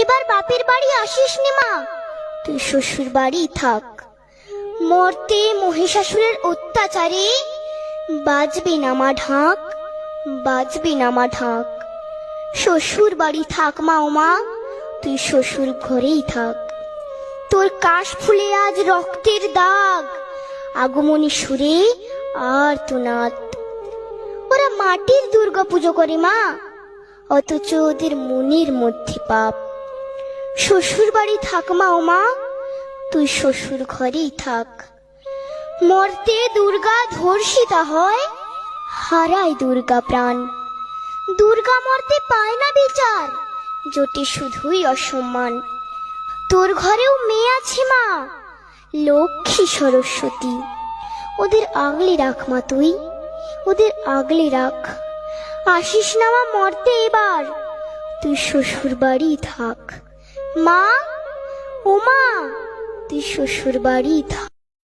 এবার বাপের বাড়ি আসিস নে মা, তুই শ্বশুর বাড়ি থাক। মর্তে মহিষাসুরের অত্যাচারে বাজবে না মা ঢাক, বাজবে না মা ঢাক। শ্বশুর বাড়ি থাক মা ও মা, তুই শ্বশুর ঘরেই থাক। তোর কাশ ফুলে আজ রক্তের দাগ, আগমনী সুরে আর তোনাদ। ওরা মাটির দুর্গা পুজো করে মা, অথচ ওদের মনের মধ্যে পাপ। শ্বশুর বাড়ি থাক মা ও মা, তুই শ্বশুর ঘরেই থাক। মর্তে দুর্গা ধর্ষিতা হয়, হারায় দুর্গা প্রাণ। দুর্গা মর্তে পায় না বিচার, জোটে শুধুই অসম্মান। তোর ঘরেও মেয়ে আছে মা, লক্ষ্মী সরস্বতী, ওদের আগলে রাখ মা তুই, ওদের আগলে রাখ। আসিস না মা মর্তে এবার, তুই শ্বশুর বাড়ি থাক। মা ও মা, তুই শ্বশুর বাড়ি থাক।